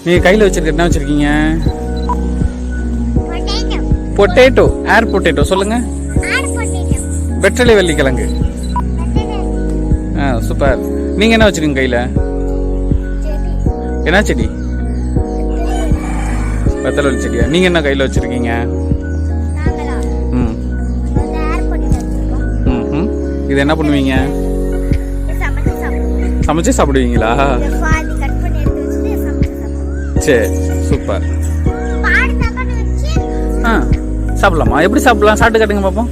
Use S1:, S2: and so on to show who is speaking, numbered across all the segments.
S1: நீங்கள் கையில் வச்சிருக்க என்ன வச்சுருக்கீங்க? பொட்டேட்டோ. ஏர் பொட்டேட்டோ சொல்லுங்கள். வெற்றலை வெள்ளிக்கிழங்கு. சூப்பர். நீங்கள் என்ன வச்சுருக்கீங்க கையில்? என்ன செடி? வெத்தலை வெள்ளி செடியா? நீங்கள் என்ன கையில் வச்சுருக்கீங்க? இது என்ன பண்ணுவீங்க? சமைச்சு சாப்பிடுவீங்களா? சரி, சூப்பர். சாப்பிடலாமா? எப்படி சாப்பிடலாம்? சாப்பிட்டு காட்டுங்க பார்ப்போம்.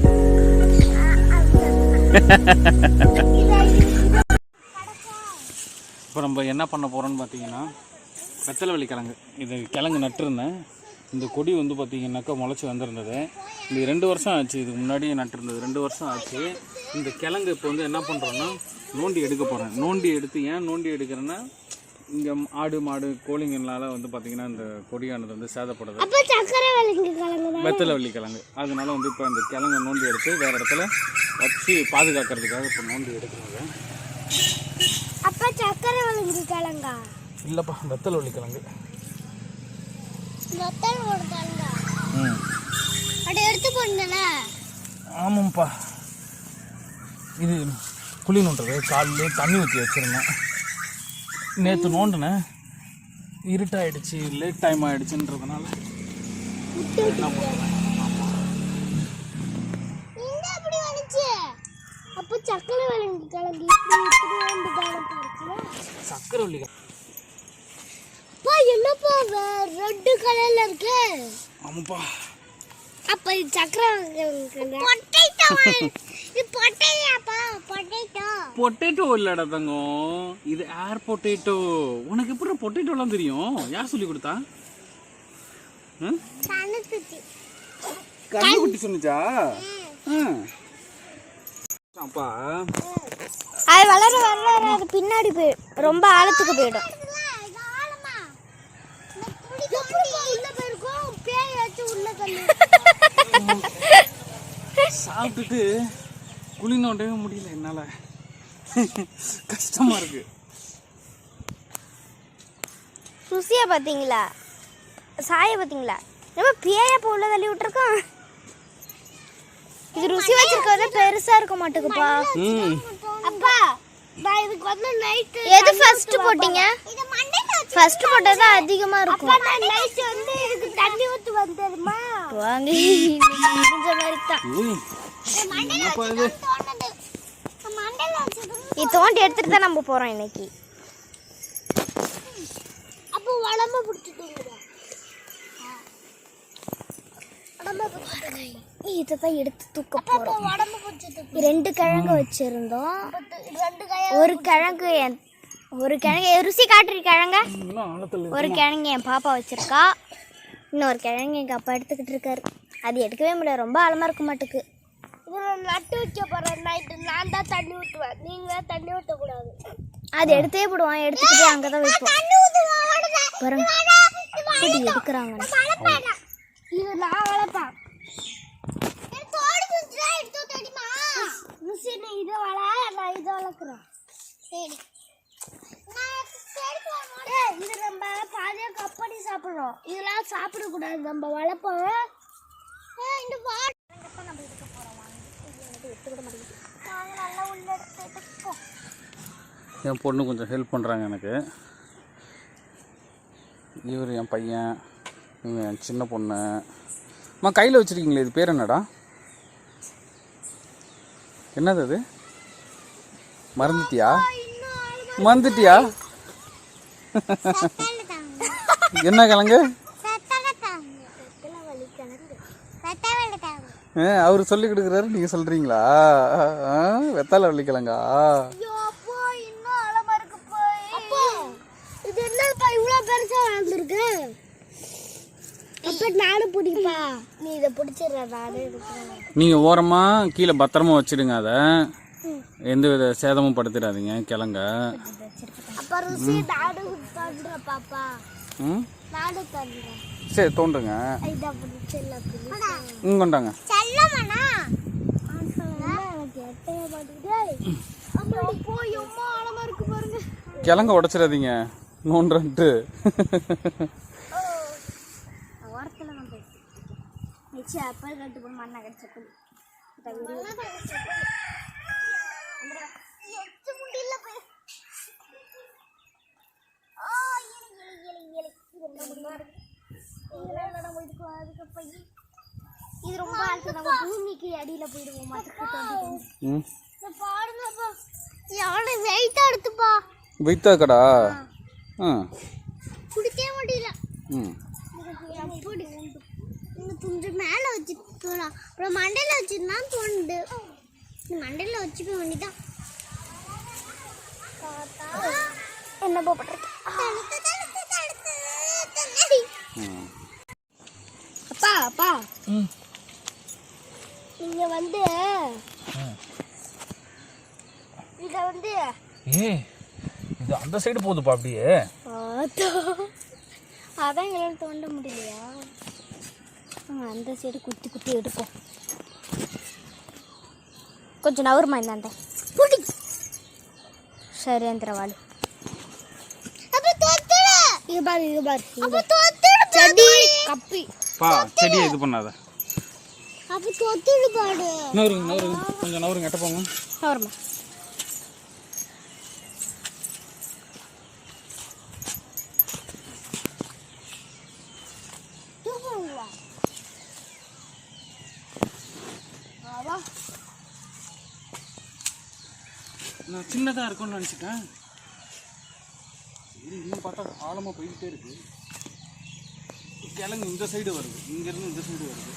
S1: இப்போ நம்ம என்ன பண்ண போகிறோன்னு பார்த்தீங்கன்னா, வெத்தலை வெள்ளி கிழங்கு. இது கிழங்கு நட்டுருந்தேன். இந்த கொடி வந்து பார்த்தீங்கன்னாக்கா முளைச்சி வந்திருந்தது. இது 2 வருஷம் ஆச்சு. இதுக்கு முன்னாடி நட்டுருந்தது 2 வருஷம் ஆச்சு. இந்த கிழங்கு இப்போ வந்து என்ன பண்ணுறோன்னா நோண்டி எடுக்க போகிறேன். நோண்டி எடுத்து ஏன் நோண்டி எடுக்கிறேன்னா, இங்கே ஆடு மாடு கோழிங்கனால வந்து பார்த்தீங்கன்னா இந்த கொடியானது வந்து சேதப்படுது. வெத்தலை வெள்ளி கிழங்கு. அதனால வந்து இப்போ இந்த கிழங்கை நோண்டி எடுத்து வேறு இடத்துல வச்சு பாதுகாக்கிறதுக்காக இப்போ நோண்டி எடுக்கிறாங்க.
S2: அப்போ சக்கரை வெள்ளி கிழங்கா?
S1: இல்லைப்பா, வெத்தலை வெள்ளி கிழங்கு.
S2: எடுத்து போடுங்களா?
S1: ஆமாம்ப்பா. இது குழி நோண்டுறது. காலையிலே தண்ணி ஊற்றி வச்சுருந்தேன். நேற்று நோண்டினேன், இருட்டாயிடுச்சு, லேட் டைம் ஆகிடுச்சுன்றதுனால என்ன பண்ணுறேன்.
S2: அப்போ சக்கரை வெள்ளி கிழங்கு
S1: சக்கரை வெள்ளி
S2: என்னப்பா ரெட் கலர்ல இருக்கு?
S1: ஆமாப்பா.
S2: அப்ப இது சக்கரை பொட்டேட்டோ. இது பொட்டேட்டோப்பா.
S1: பொட்டேட்டோ இல்லடா தங்கம், இது ஏர் பொட்டேட்டோ. உனக்கு எப்படி பொட்டேட்டோலாம் தெரியும்? யார் சொல்லி கொடுத்தா? கண்ணுக்குட்டி சொன்னிச்சா? அப்பா
S2: அது வளர வளர அது பின்னாடி ரொம்ப ஆழத்துக்கு போயிடும்.
S1: சாப்பிட்டுட்டு குழி நோண்டவே முடியல என்னால. கஷ்டமா இருக்கு.
S2: ருசியா பாத்தீங்களா? சாய பாத்தீங்களா? நம்ம பேய போல தள்ளி விட்டுருக்கோம். இது ருசி வச்சிருக்கத பெருசா இருக்க மாட்டேங்குப்பா. அப்பா நான் இதுக்கு வந்து நைட் எது ஃபர்ஸ்ட் போட்டீங்க? இது மண்டே ஃபர்ஸ்ட் போட்டது அதிகமா இருக்கும். அப்பா நான் நைட் வந்து இதுக்கு தண்ணி ஊத்தி வந்தேமா. வாங்க இந்த மாதிரி தான். மண்டேல தோண்டது. மண்டேல இது தோண்டி எடுத்துட்டு தான் நம்ம போறோம் இன்னைக்கு. அப்போ உடம்ப புடிச்சிட்டீங்க. இதான் எடுத்து தூக்க போறோம். 2 கிழங்கு வச்சிருந்தோம். ஒரு கிழங்கு ருசி காட்டுற கிழங்க. ஒரு கிழங்கு என் பாப்பா வச்சிருக்கா. இன்னொரு கிழங்கு எங்க அப்பா எடுத்துக்கிட்டு இருக்காரு. அது எடுக்கவே முடியல, ரொம்ப ஆழமா இருக்க மாட்டுக்கு. நட்டு வைக்க போறேன். நைட்டு நான் தான் தண்ணி ஊற்றுவேன், நீங்க தண்ணி ஊற்றக்கூடாது. அது எடுத்தே போடுவான். எடுத்துக்கிட்டே அங்கதான் வைப்போம். எடுக்கிறாங்க. இது நான் வளர்ப்பேன். இதை வள நான் இதை வளர்க்குறேன். சரி, இது நம்ம பாதியா கப்படி சாப்பிடுறோம். இதெல்லாம் சாப்பிடக்கூடாது, நம்ம வளர்ப்போம். இந்த நம்ம எடுக்க போறோம். எடுத்துக்கிட மாட்டேங்குது. நாங்கள் நல்லா உள்ள எடுத்துப்போம்.
S1: என் பொண்ணு கொஞ்சம் ஹெல்ப் பண்ணுறாங்க எனக்கு. இவர் என் பையன், இவங்க என் சின்ன பொண்ணு. அம்மா கையில் வச்சுருக்கீங்களே, இது பேர் என்னடா? என்னது அது? மறந்துட்டியா? என்ன கிழங்கு? அவரு சொல்லி கொடுக்குறாரு, நீங்க சொல்றீங்களா? வெத்தலை வெள்ளி கிழங்கா? நீங்க ஓரமா கீழே பத்திரமா வச்சிடுங்க. அதை எந்த வித சேதமும் படுத்திடாதீங்க கிழங்க. சரி தோண்டுங்க. கொண்டாங்க. கிழங்க உடைச்சிடாதீங்க. நோண்டுறன்ட்டு
S2: ஓரத்தில் நான் பேசி அப்பல் கட்டு போய் மண்ணை கடிச்சப்பல் இது ரொம்ப ஆசை நம்ம பூமிக்கு அடியில போயிடுவோம் எவ்வளோ வெயிட்டா எடுத்துப்பா
S1: வெயிட்டா கடா
S2: குடிக்கவே முடியல கொஞ்சம் மேலே வச்சு போகலாம் அப்புறம் மண்டையில் வச்சுருந்தா தோணுது மண்டையில் வச்சுக்க வேண்டிதான் என்ன போட்டுருக்கு அப்பா அப்பா நீங்க வந்து இத வந்து
S1: இது அந்த சைடு போகுதுப்பா அப்படியே
S2: அதான் எங்களால் தோண்ட முடியலையா அந்த சைடு குத்தி குத்தி எடுப்போம் கொஞ்சம் நவருமா இந்தாண்ட புடி சரேந்திரவாளு இது பாரு செடி கப்பி
S1: பா செடியை இது பண்ணாத
S2: அப்ப தொத்திடு பாடு
S1: நவருங்க கொஞ்சம் நவருங்க எட்ட போங்க
S2: நவருமா
S1: நான் சின்னதாக இருக்கும்னு நினச்சிட்டேன் இன்னும் பார்த்தா ஆழமாக போய்கிட்டே இருக்கு கிழங்கு இந்த சைடு வருது இங்கேருந்து இந்த சைடு வருது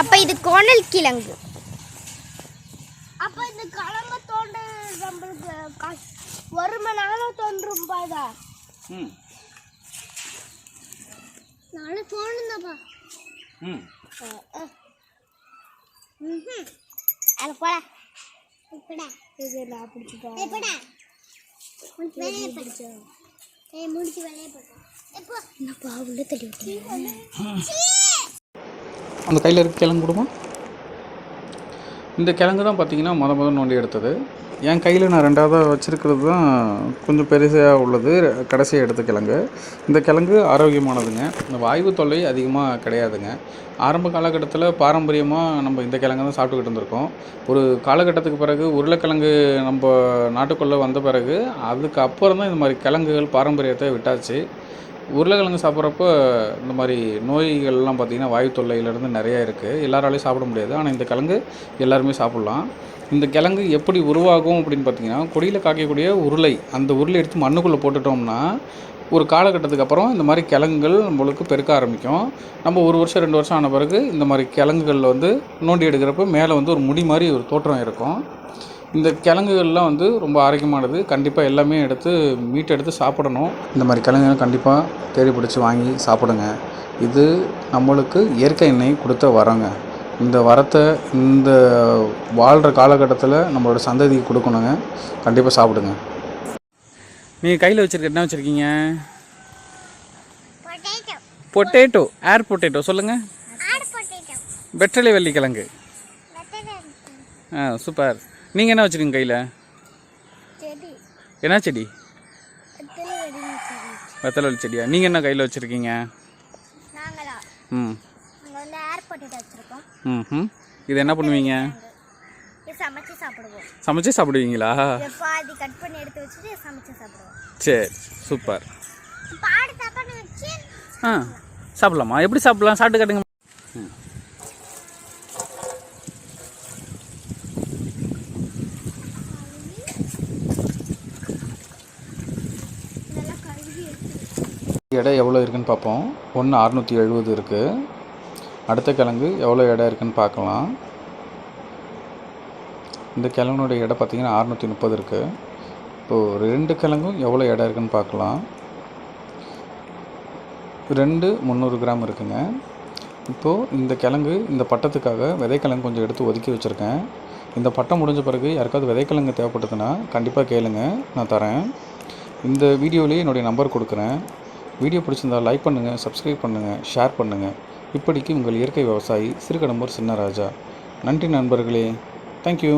S2: அப்போ இது கோணல் கிழங்கு அப்போ இந்த கிழங்கு தோண்ட நம்மளுக்கு ஒரு மணி நேரம் தோன்றும் பாதா நாளை தோணுதாப்பா அது போட இப்படா இது நான் பிடிச்சிட்டேன் எப்படா வேலையை பிடிச்சா முடிச்சு வேலையை போட்டேன் எப்போ என்னப்பா உள்ள தள்ளி விட்டேன்
S1: அந்த கையில் இருக்க கிழங்கு கொடுமா இந்த கிழங்கு தான் பார்த்தீங்கன்னா முதல் நோண்டி எடுத்தது என் கையில் நான் ரெண்டாவதாக வச்சுருக்கிறது தான் கொஞ்சம் பெருசாக உள்ளது கடைசியாக எடுத்த கிழங்கு இந்த கிழங்கு ஆரோக்கியமானதுங்க இந்த வாய்வு தொல்லை அதிகமாக கிடையாதுங்க ஆரம்ப காலகட்டத்தில் பாரம்பரியமாக நம்ம இந்த கிழங்கு தான் சாப்பிட்டுக்கிட்டு இருந்திருக்கோம் ஒரு காலகட்டத்துக்கு பிறகு உருளைக்கிழங்கு நம்ம நாட்டுக்குள்ளே வந்த பிறகு அதுக்கு அப்புறம் தான் இந்த மாதிரி கிழங்குகள் பாரம்பரியத்தை விட்டாச்சு உருளைக்கிழங்கு சாப்பிட்றப்ப இந்த மாதிரி நோய்கள்லாம் பார்த்திங்கன்னா வாயு தொல்லையிலேருந்து நிறையா இருக்குது எல்லாராலையும் சாப்பிட முடியாது ஆனால் இந்த கிழங்கு எல்லாருமே சாப்பிட்லாம் இந்த கிழங்கு எப்படி உருவாகும் அப்படின்னு பார்த்திங்கன்னா கொடியில் காய்க்கக்கூடிய உருளை அந்த உருளை எடுத்து மண்ணுக்குள்ளே போட்டுட்டோம்னா ஒரு காலகட்டத்துக்கு அப்புறம் இந்த மாதிரி கிழங்குகள் நம்மளுக்கு பெருக்க ஆரம்பிக்கும் நம்ம 1 வருஷம் 2 வருஷம் ஆன பிறகு இந்த மாதிரி கிழங்குகளில் வந்து நோண்டி எடுக்கிறப்ப மேலே வந்து ஒரு முடி மாதிரி ஒரு தோற்றம் இருக்கும் இந்த கிழங்குகள்லாம் வந்து ரொம்ப ஆரோக்கியமானது கண்டிப்பாக எல்லாமே எடுத்து மீட்டெடுத்து சாப்பிடணும் இந்த மாதிரி கிழங்குகள் கண்டிப்பாக தேடி பிடிச்சி வாங்கி சாப்பிடுங்க இது நம்மளுக்கு இயற்கை எண்ணெய் கொடுத்த வரங்க இந்த வரத்தை இந்த வாழ்கிற காலகட்டத்தில் நம்மளோட சந்ததிக்கு கொடுக்கணுங்க கண்டிப்பாக சாப்பிடுங்க நீங்கள் கையில் வச்சுருக்க என்ன வச்சுருக்கீங்க பொட்டேட்டோ ஏர் பொட்டேட்டோ சொல்லுங்கள் வெற்றலை வெள்ளிக்கிழங்கு சூப்பர் நீங்கள் என்ன வச்சுருக்கீங்க கையில் என்ன செடி வெத்தலை செடியா நீங்கள் என்ன கையில் வச்சுருக்கீங்க இது என்ன பண்ணுவீங்க சமைச்சு சாப்பிடுவீங்களா சரி சூப்பர் சாப்பிடலாமா எப்படி சாப்பிடலாம் சாப்பிட்டு காட்டுங்க எடை எவ்வளோ இருக்குன்னு பார்ப்போம் 670 இருக்குது அடுத்த கிழங்கு எவ்வளோ எடை இருக்குன்னு பார்க்கலாம் இந்த கிழங்கோட எடை பார்த்திங்கன்னா 630 இருக்குது இப்போது 2 கிழங்கும் எவ்வளோ எடை இருக்குன்னு பார்க்கலாம் 2 300 கிராம் இருக்குங்க இப்போது இந்த கிழங்கு இந்த பட்டத்துக்காக விதைக்கிழங்கு கொஞ்சம் எடுத்து ஒதுக்கி வச்சுருக்கேன் இந்த பட்டம் முடிஞ்ச பிறகு யாருக்காவது விதைக்கிழங்கு தேவைப்பட்டதுன்னா கண்டிப்பாக கேளுங்க நான் தரேன் இந்த வீடியோலேயே என்னுடைய நம்பர் கொடுக்குறேன் வீடியோ பிடிச்சிருந்தால் லைக் பண்ணுங்கள் சப்ஸ்கிரைப் பண்ணுங்கள் ஷேர் பண்ணுங்கள் இப்படிக்கு உங்கள் இயற்கை விவசாயி சிறுகடம்பூர் சின்னராஜா நன்றி நண்பர்களே தேங்க்யூ